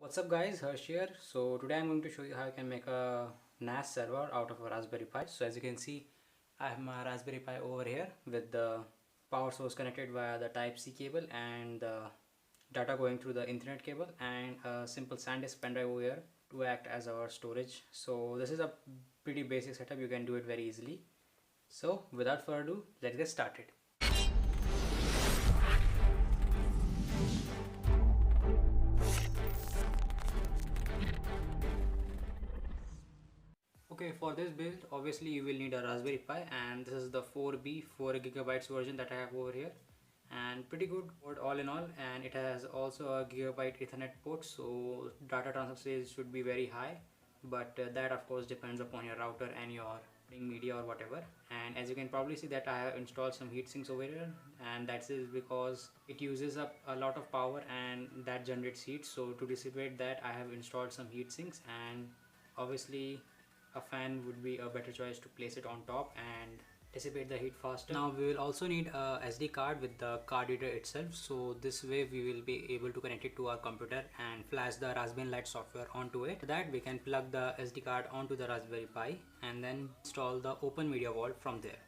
What's up guys, Harsh here. So today I'm going to show you how you can make a NAS server out of a Raspberry Pi. So as you can see, I have my Raspberry Pi over here with the power source connected via the Type-C cable and the data going through the Ethernet cable and a simple SanDisk pen drive over here to act as our storage. So this is a pretty basic setup, you can do it very easily. So without further ado, let's get started. Okay, for this build, obviously you will need a Raspberry Pi, and this is the 4B 4 gigabytes version that I have over here, and pretty good board all in all. And it has also a gigabyte Ethernet port, so data transfer speed should be very high, but that of course depends upon your router and your media or whatever. And as you can probably see that I have installed some heat sinks over here, and that is because it uses up a lot of power and that generates heat. So to dissipate that, I have installed some heat sinks, and obviously a fan would be a better choice to place it on top and dissipate the heat faster. Now we will also need a SD card with the card reader itself, so this way we will be able to connect it to our computer and flash the Raspberry Lite software onto it. For that we can plug the SD card onto the Raspberry Pi and then install the Open Media Vault from there.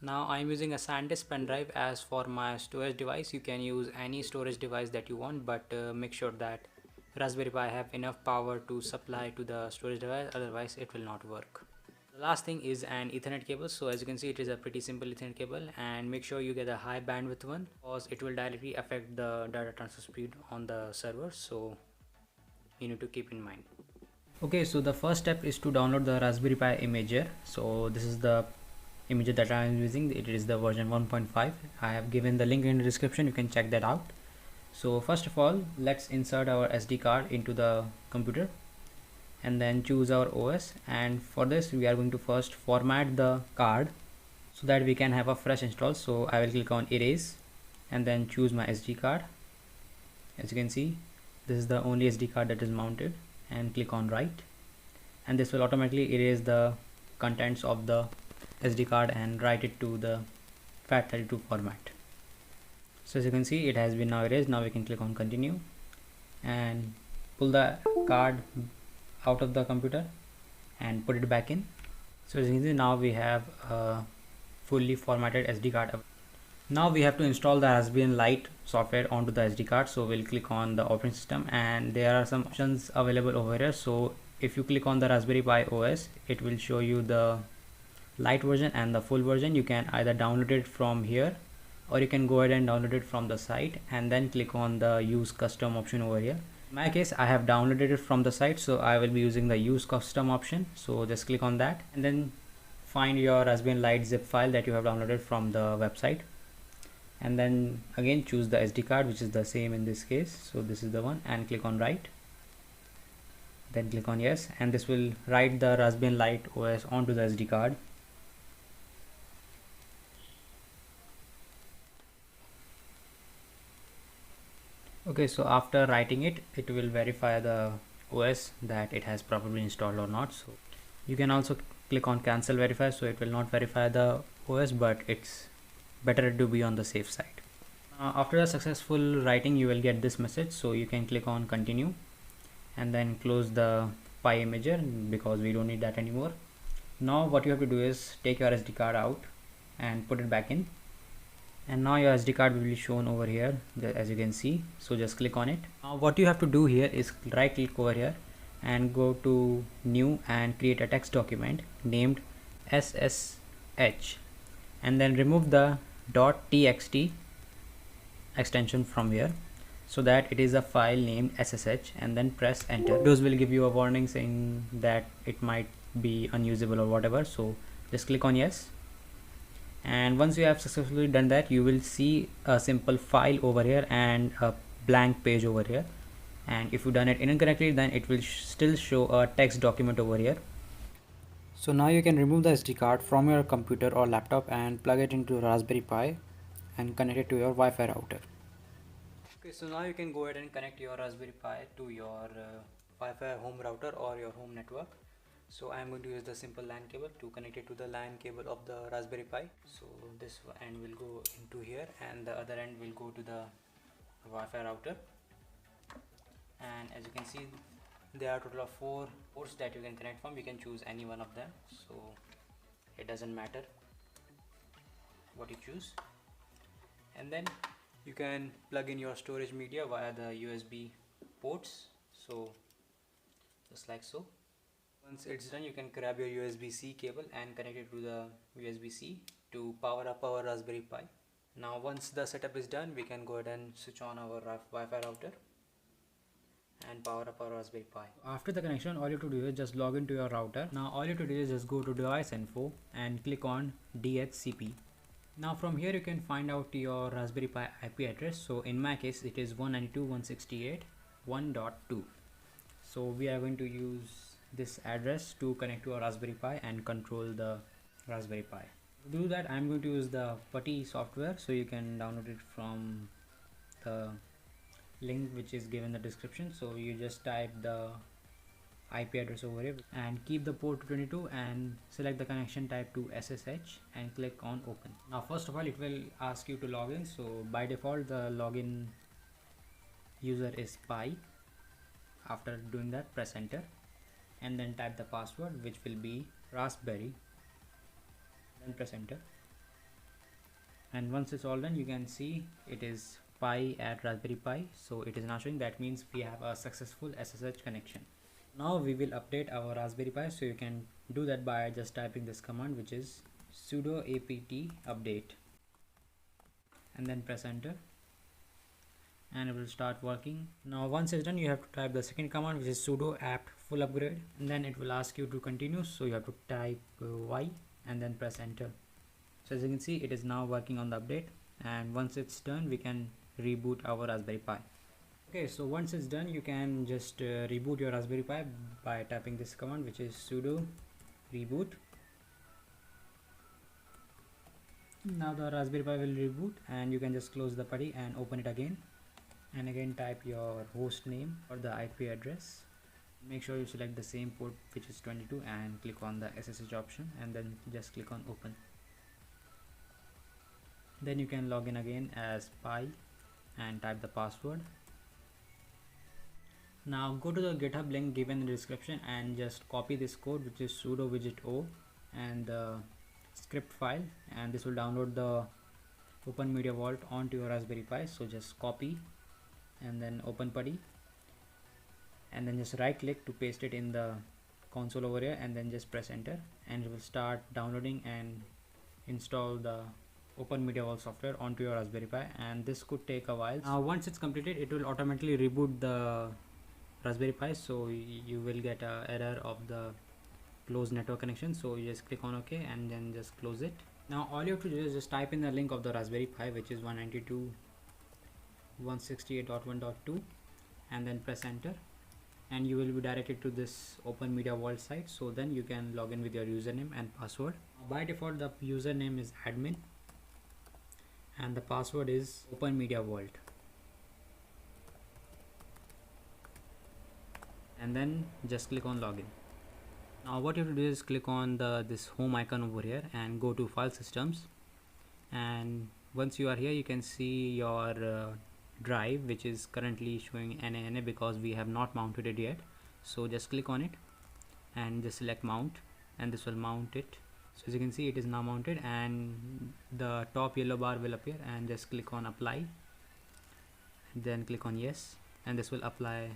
Now I am using a SanDisk pen drive as for my storage device. You can use any storage device that you want, but make sure that Raspberry Pi have enough power to supply to the storage device, otherwise it will not work. The last thing is an Ethernet cable. So as you can see, it is a pretty simple Ethernet cable, and make sure you get a high bandwidth one because it will directly affect the data transfer speed on the server, so you need to keep in mind. Okay, so the first step is to download the Raspberry Pi imager. So this is the imager that I am using. It is the version 1.5. I have given the link in the description, you can check that out. So first of all, let's insert our SD card into the computer and then choose our OS, and for this we are going to first format the card so that we can have a fresh install. So I will click on erase and then choose my SD card. As you can see, this is the only SD card that is mounted, and click on write, and this will automatically erase the contents of the SD card and write it to the FAT32 format. So as you can see, it has been now erased. Now we can click on continue and pull the card out of the computer and put it back in. So as you can see, now we have a fully formatted SD card. Now we have to install the Raspberry Lite software onto the SD card. So we'll click on the operating system, and there are some options available over here. So if you click on the Raspberry Pi OS, it will show you the Lite version and the full version. You can either download it from here, or you can go ahead and download it from the site and then click on the use custom option over here. In my case, I have downloaded it from the site, so I will be using the use custom option. So just click on that and then find your Raspberry Lite zip file that you have downloaded from the website, and then again choose the SD card, which is the same in this case. So this is the one, and click on write, then click on yes, and this will write the Raspberry Lite OS onto the SD card. Okay, so after writing it, it will verify the OS that it has properly installed or not. So you can also click on cancel verify, so it will not verify the OS, but it's better to be on the safe side. After a successful writing, you will get this message, so you can click on continue and then close the Pi imager because we don't need that anymore. Now what you have to do is take your SD card out and put it back in, and now your SD card will be shown over here, as you can see. So just click on it. Now what you have to do here is right click over here and go to new and create a text document named SSH, and then remove the .txt extension from here so that it is a file named SSH, and then press enter. Those will give you a warning saying that it might be unusable or whatever, so just click on yes. And once you have successfully done that, you will see a simple file over here and a blank page over here, and if you done it incorrectly, then it will still show a text document over here. So now you can remove the SD card from your computer or laptop and plug it into Raspberry Pi and connect it to your Wi-Fi router. Okay, so now you can go ahead and connect your Raspberry Pi to your Wi-Fi home router or your home network. So I am going to use the simple LAN cable to connect it to the LAN cable of the Raspberry Pi. So this end will go into here and the other end will go to the Wi-Fi router. and as you can see there are a total of 4 ports that you can connect from. You can choose any one of them, so it doesn't matter what you choose. And then you can plug in your storage media via the USB ports, so just like so. Once it's done, you can grab your USB-C cable and connect it to the USB-C to power up our Raspberry Pi. Now once the setup is done, we can go ahead and switch on our Wi-Fi router and power up our Raspberry Pi. After the connection, all you have to do is just log into your router. Now all you have to do is just go to device info and click on DHCP. Now from here you can find out your Raspberry Pi IP address. So in my case it is 192.168.1.2. So we are going to use this address to connect to our Raspberry Pi and control the Raspberry Pi. To do that, I'm going to use the PuTTY software, so you can download it from the link which is given in the description. So you just type the IP address over here and keep the port 22 and select the connection type to SSH and click on open. Now first of all it will ask you to log in, so by default the login user is Pi. After doing that, press enter and then type the password, which will be raspberry, then press enter. And once it's all done, you can see it is Pi at Raspberry Pi, so it is now showing. That means we have a successful SSH connection. Now we will update our Raspberry Pi, so you can do that by just typing this command, which is sudo apt update, and then press enter and it will start working. Now once it's done, you have to type the second command, which is sudo apt full upgrade, and then it will ask you to continue, so you have to type y and then press enter. So as you can see, it is now working on the update, and once it's done we can reboot our Raspberry Pi. Okay, so once it's done, you can just reboot your Raspberry Pi by typing this command, which is sudo reboot. Now the Raspberry Pi will reboot and you can just close the PuTTY and open it again, and again type your host name or the IP address. Make sure you select the same port, which is 22, and click on the SSH option and then just click on open. Then you can log in again as Pi and type the password. Now go to the GitHub link given in the description and just copy this code, which is sudo widget o and the script file, and this will download the Open Media Vault onto your Raspberry Pi. So just copy and then open PuTTY and then just right click to paste it in the console over here, and then just press enter and it will start downloading and install the Open Media Vault software onto your Raspberry Pi, and this could take a while. Now once it's completed, it will automatically reboot the Raspberry Pi, so you will get a error of the closed network connection, so you just click on OK and then just close it. Now all you have to do is just type in the link of the Raspberry Pi, which is 192.168.1.2, and then press enter and you will be directed to this Open Media Vault site. So then you can log in with your username and password. By default the username is admin and the password is Open Media Vault, and then just click on login. Now what you have to do is click on this home icon over here and go to file systems, and once you are here you can see your drive, which is currently showing NANA because we have not mounted it yet. So just click on it and just select mount, and this will mount it. So as you can see, it is now mounted and the top yellow bar will appear, and just click on apply and then click on yes, and this will apply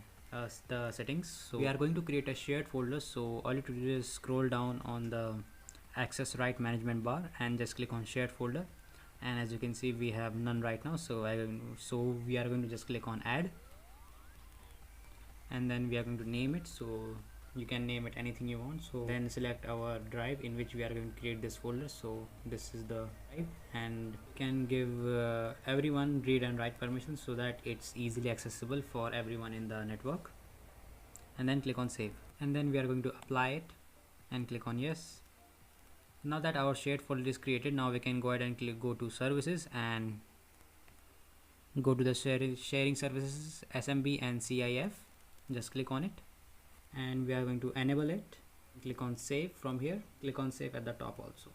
the settings. So we are going to create a shared folder, so all you have to do is scroll down on the access right management bar and just click on shared folder, and as you can see we have none right now, so we are going to just click on add, and then we are going to name it, so you can name it anything you want. So then select our drive in which we are going to create this folder, so this is the drive, and can give everyone read and write permission so that it's easily accessible for everyone in the network, and then click on save, and then we are going to apply it and click on yes. Now that our shared folder is created, now we can go ahead and go to services and go to the sharing services SMB and CIF. Just click on it and we are going to enable it. Click on save from here, click on save at the top also.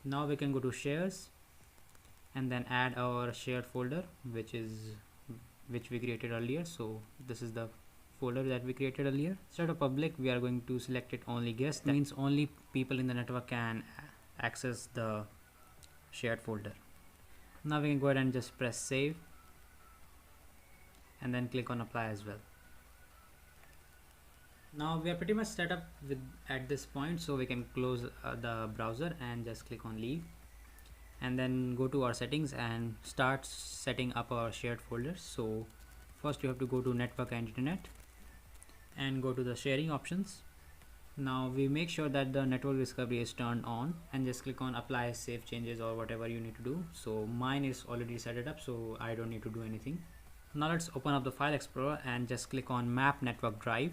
Now we can go to shares and then add our shared folder, which is which we created earlier. So this is the folder that we created earlier. Instead of public, we are going to select it only guest. That means only people in the network can access the shared folder. Now we can go ahead and just press save and then click on apply as well. Now we are pretty much set up with at this point, so we can close the browser and just click on leave, and then go to our settings and start setting up our shared folders. So first you have to go to network and internet and go to the sharing options. Now we make sure that the network discovery is turned on and just click on apply save changes or whatever you need to do. So mine is already set it up, so I don't need to do anything. Now let's open up the file explorer and just click on map network drive,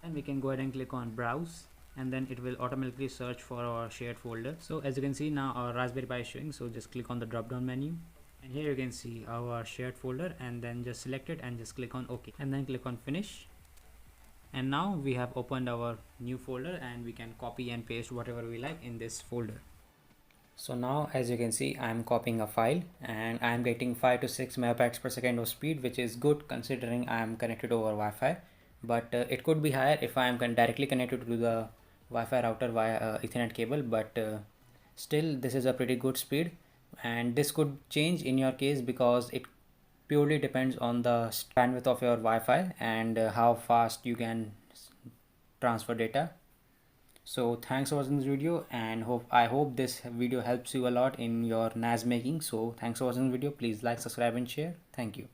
and we can go ahead and click on browse, and then it will automatically search for our shared folder. So as you can see, now our Raspberry Pi is showing, so just click on the drop down menu, and here you can see our shared folder, and then just select it and just click on OK, and then click on finish. And now we have opened our new folder, and we can copy and paste whatever we like in this folder. So now as you can see, I'm copying a file and I'm getting 5 to 6 megabytes per second of speed, which is good considering I'm connected over Wi-Fi. But it could be higher if I am directly connected to the Wi-Fi router via Ethernet cable, but still this is a pretty good speed, and this could change in your case because it purely depends on the bandwidth of your Wi-Fi and how fast you can transfer data. So thanks for watching this video, and I hope this video helps you a lot in your NAS making. So thanks for watching the video. Please like, subscribe and share. Thank you.